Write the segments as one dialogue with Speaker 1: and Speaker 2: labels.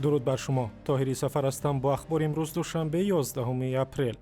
Speaker 1: درود بر شما. طاهری سفر هستم با اخبار امروز دوشنبه 11 اپریل.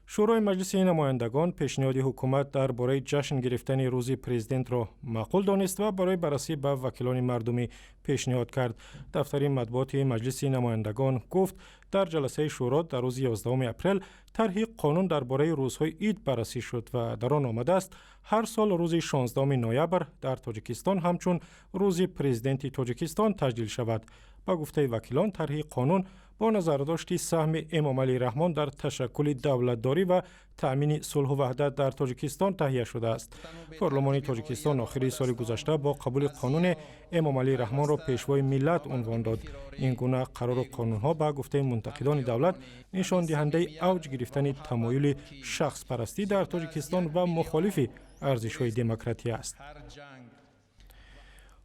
Speaker 1: شورای مجلس نمایندگان پیشنهاد حکومت درباره جشن گرفتن روز پرزیدنت را معقول دانست و برای بررسی به وکیلان مردمی پیشنهاد کرد. دفتر مطبوعات مجلس نمایندگان گفت در جلسه شورا در روز 11 اپریل طرح قانون درباره روزهای عید بررسی شد و در آن آمده است هر سال روز 16 نوامبر در تاجیکستان همچون روز پرزیدنت تاجیکستان تجلیل شود. با گفته وکیلان طرح قانون با نظرداشت سهم امام علی رحمان در تشکل دولتداری و تأمین صلح و وحدت در تاجیکستان تهیه شده است. پارلمان تاجیکستان آخر سال گذشته با قبول قانون امام علی رحمان را پیشوای ملت عنوان داد. این گونه قرار قانون‌ها با گفته منتقدان دولت نشان دهنده اوج گرفتن تمایل شخص پرستی در تاجیکستان و مخالف ارزش‌های دموکراسی است.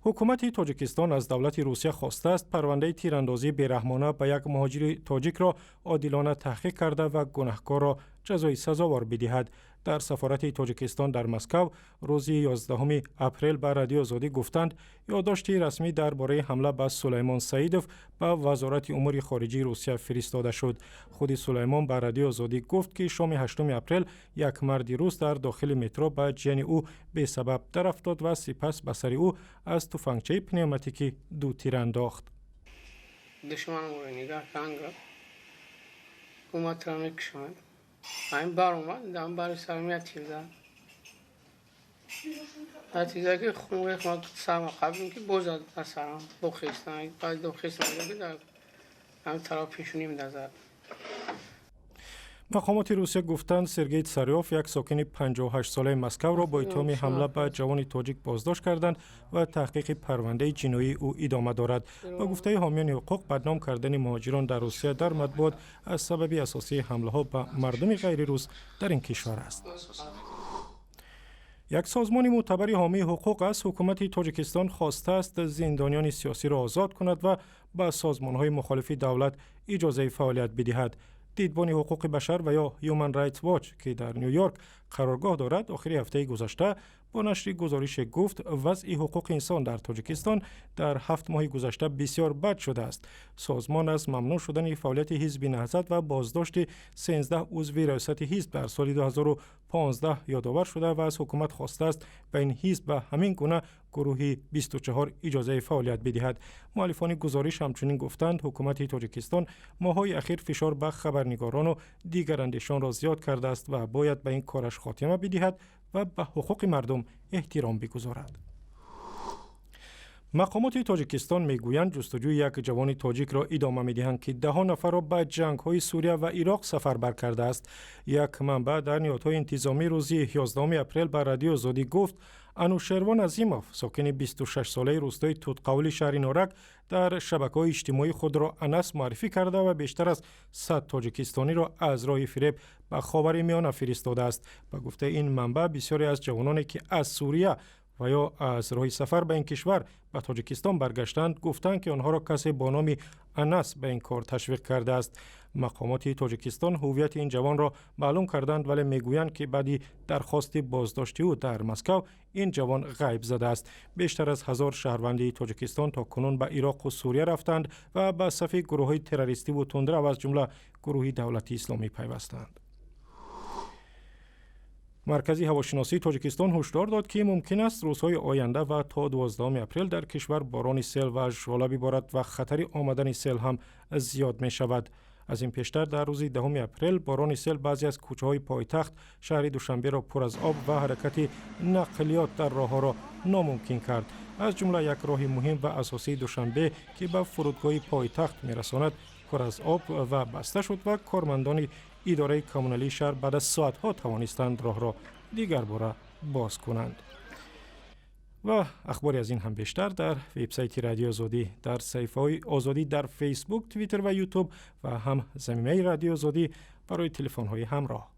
Speaker 1: حکومت تاجیکستان از دولت روسیه خواسته است پرونده تیراندازی بیرحمانه به یک مهاجر تاجیک را عادلانه تحقیق کرده و گناهکار را جزای سزاوار بدهد. در سفارت تاجیکستان در مسکو روز 11 اپریل به رادیو آزادی گفتند یادداشتی رسمی درباره حمله به سلیمان سعیدوف به وزارت امور خارجه روسیه فرستاده شد. خود سلیمان به رادیو آزادی گفت که شام 8 اپریل یک مرد روس در داخل مترو به جان او به سبب در افتاد و سپس به سر او از تفنگچه پنوماتیکی دو تیر انداخت.
Speaker 2: دشمن رو نگاه کردند حکومت را میکشوند. این بار اومد دم بار سرمیت چیزا چیزا که خون خود سرم قبل که بوزد سرم بخیستن بعد دو خیستن در هم طرف پیشونیم نظر.
Speaker 1: مقامات روسیه گفتند سرگئی تساریوف یک ساکن 58 ساله مسکو را با اتهام حمله به جوان تاجیک بازداشت کردند و تحقیق پرونده جنایی او ادامه دارد. با گفته حامیان حقوق بدنام کردن مهاجران در روسیه در مطبوعات از سبب اساسی حمله ها به مردم غیر روس در این کشور است. یک سازمان معتبر حامی حقوق از حکومت تاجیکستان خواسته است زندانیان سیاسی را آزاد کند و به سازمان‌های مخالف دولت اجازه فعالیت بدهد. دیدبان حقوق بشر و یا هیومن رایتس واچ که در نیویورک قرارگاه دارد آخر هفته گذشته با نشر گزارش گفت وضع حقوق انسان در تاجیکستان در 7 ماه گذشته بسیار بد شده است. سازمان از ممنوع شدن فعالیت حزب نهضت و بازداشت 13 عضو ریاست حزب در سال 2015 یادآور شده و از حکومت خواسته است به این حزب و همین گونه گروه 24 اجازه فعالیت بدهد. مؤلفان گزارش همچنین گفتند حکومت تاجیکستان ماه‌های اخیر فشار به خبرنگاران و دیگر اندیشان را زیاد کرده است و باید به این کارش خاتمه بدهد و به حقوق مردم احترام بگذارد. مقامات تاجیکستان میگویند جستجوی یک جوان تاجیک را ادامه میدهند که 10 نفر را به جنگ‌های سوریه و عراق سفربر کرده است. یک منبع در نهادهای انتظامی روز 11 اپریل به رادیو آزادی گفت انوشروان عظیموف ساکن 26 ساله روستای توتقولی شهر نارک در شبکه‌های اجتماعی خود را انس معرفی کرده و بیشتر از 100 تاجیکستانی را از راه فریب به خاورمیانه فرستاده است. به گفته این منبع بسیاری از جوانانی که از سوریه و یا از راه سفر به این کشور به تاجیکستان برگشتند گفتند که آنها را کسی با نام انس به این کار تشویق کرده است. مقامات تاجیکستان هویت این جوان را معلوم کردند ولی میگویند که بعد درخواست بازداشتی او در مسکو این جوان غیب زده است. بیشتر از 1000 شهروند تاجیکستان تا کنون به عراق و سوریه رفتند و به صف گروه‌های تروریستی و تندرو از جمله گروه دولت اسلامی پیوستند. مرکز هواشناسی تاجیکستان هشدار داد که ممکن است روزهای آینده و تا 12 اپریل در کشور باران سیل و ژوله ببارد و خطر آمدن سیل هم زیاد می شود. از این پیشتر در روز 10 اپریل باران سیل بعضی از کوچه‌های پایتخت شهر دوشنبه را پر از آب و حرکت نقلیات در راه‌ها را ناممکن کرد. از جمله یک راه مهم و اساسی دوشنبه که به فرودگاه پایتخت می‌رساند پر از آب و بسته شد و کارمندان اداره کمونالی شهر بعد از ساعت‌ها توانستند راه را دیگر باره باز کنند. و اخباری از این هم بیشتر در وبسایت رادیو آزادی در صفحه‌های آزادی در فیسبوک، توییتر و یوتیوب و هم زمینه رادیو آزادی برای تلفن‌های همراه.